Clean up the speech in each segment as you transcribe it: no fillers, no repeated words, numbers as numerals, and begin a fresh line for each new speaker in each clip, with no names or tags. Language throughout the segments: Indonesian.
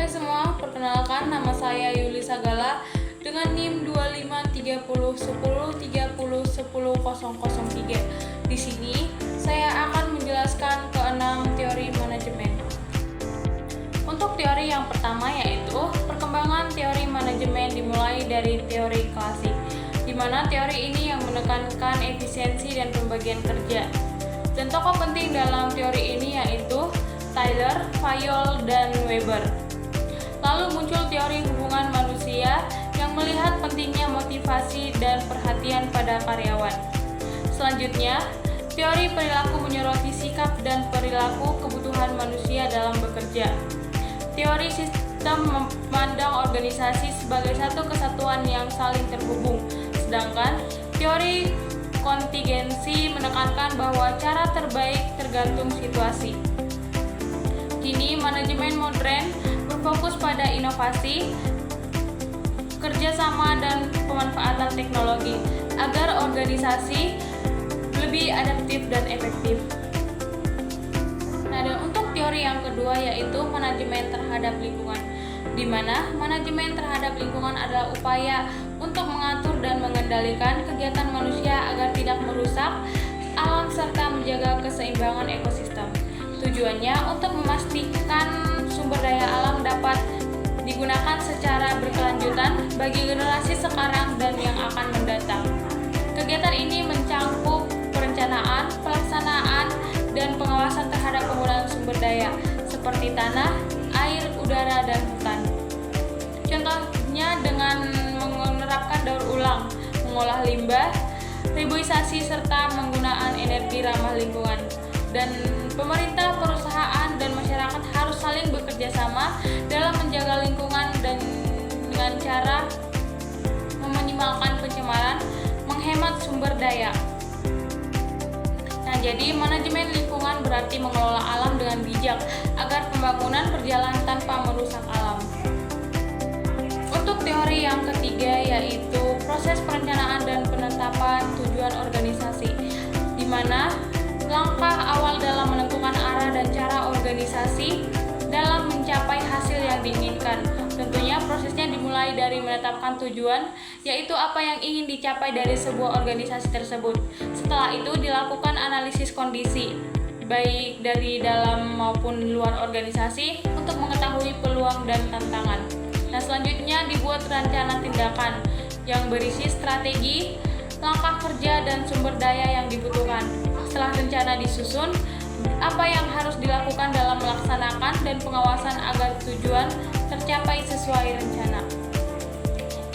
Hai semua, perkenalkan nama saya Yuli Sagala dengan NIM 25301030100003. Di sini saya akan menjelaskan keenam teori manajemen. Untuk teori yang pertama yaitu perkembangan teori manajemen dimulai dari teori klasik, di mana teori ini yang menekankan efisiensi dan pembagian kerja. Dan tokoh penting dalam teori ini yaitu Tyler, Fayol, dan Weber. Lalu muncul teori hubungan manusia yang melihat pentingnya motivasi dan perhatian pada karyawan. Selanjutnya, teori perilaku menyoroti sikap dan perilaku kebutuhan manusia dalam bekerja. Teori sistem memandang organisasi sebagai satu kesatuan yang saling terhubung, sedangkan teori kontingensi menekankan bahwa cara terbaik tergantung situasi. Kini, manajemen modern berfokus pada inovasi, kerjasama, dan pemanfaatan teknologi agar organisasi lebih adaptif dan efektif. Nah, dan untuk teori yang kedua yaitu manajemen terhadap lingkungan, di mana manajemen terhadap lingkungan adalah upaya untuk mengatur dan mengendalikan kegiatan manusia agar tidak merusak alam serta menjaga keseimbangan ekosistem. Tujuannya untuk memastikan sumber daya alam dapat digunakan secara berkelanjutan bagi generasi sekarang dan yang akan mendatang. Kegiatan ini mencakup perencanaan, pelaksanaan, dan pengawasan terhadap penggunaan sumber daya seperti tanah, air, udara, dan hutan. Contohnya dengan menerapkan daur ulang, mengolah limbah, reboisasi, serta penggunaan energi ramah lingkungan. Dan pemerintah, perusahaan, dan masyarakat harus saling bekerja sama dalam menjaga lingkungan dan dengan cara meminimalkan pencemaran, menghemat sumber daya. Nah, jadi manajemen lingkungan berarti mengelola alam dengan bijak agar pembangunan berjalan tanpa merusak alam. Untuk teori yang ketiga yaitu proses perencanaan dan penetapan tujuan organisasi, di mana langkah awal dalam menentukan arah dan cara organisasi dalam mencapai hasil yang diinginkan. Tentunya prosesnya dimulai dari menetapkan tujuan, yaitu apa yang ingin dicapai dari sebuah organisasi tersebut. Setelah itu dilakukan analisis kondisi, baik dari dalam maupun luar organisasi untuk mengetahui peluang dan tantangan. Nah, selanjutnya dibuat rencana tindakan yang berisi strategi, langkah kerja, dan sumber daya yang dibutuhkan. Setelah rencana disusun, apa yang harus dilakukan dalam melaksanakan dan pengawasan agar tujuan tercapai sesuai rencana.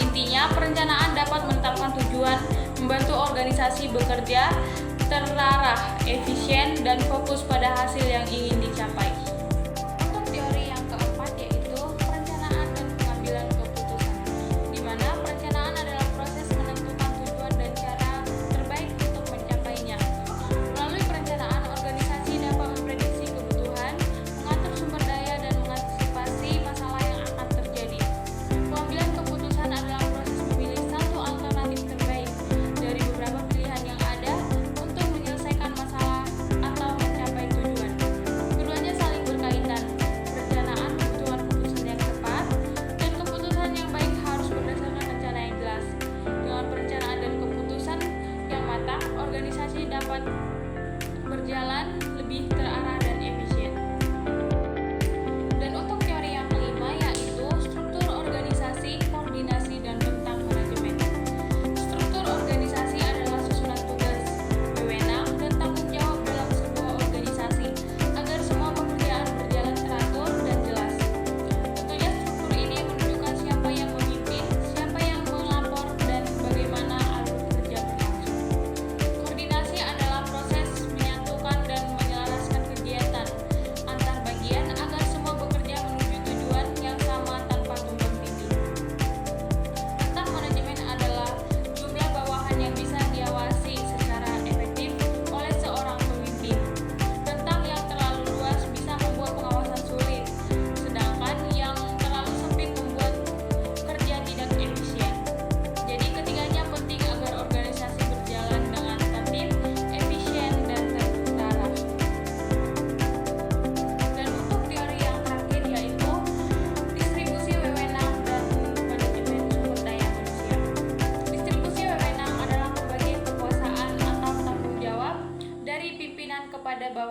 Intinya, perencanaan dapat menetapkan tujuan, membantu organisasi bekerja terarah, efisien, dan fokus pada hasil yang ingin dicapai. Untuk teori yang keempat yaitu perencanaan dan pengambilan keputusan, di mana perencanaan adalah proses menentukan tujuan dan cara terbaik untuk mencapainya. Melalui perencanaan, organisasi dapat memprediksi kebutuhan, mengatur sumber daya, dan mengantisipasi masalah yang akan terjadi. Pengambilan keputusan adalah proses memilih satu alternatif terbaik dari beberapa pilihan yang ada untuk menyelesaikan masalah atau mencapai tujuan. Keduanya saling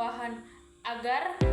bawahan agar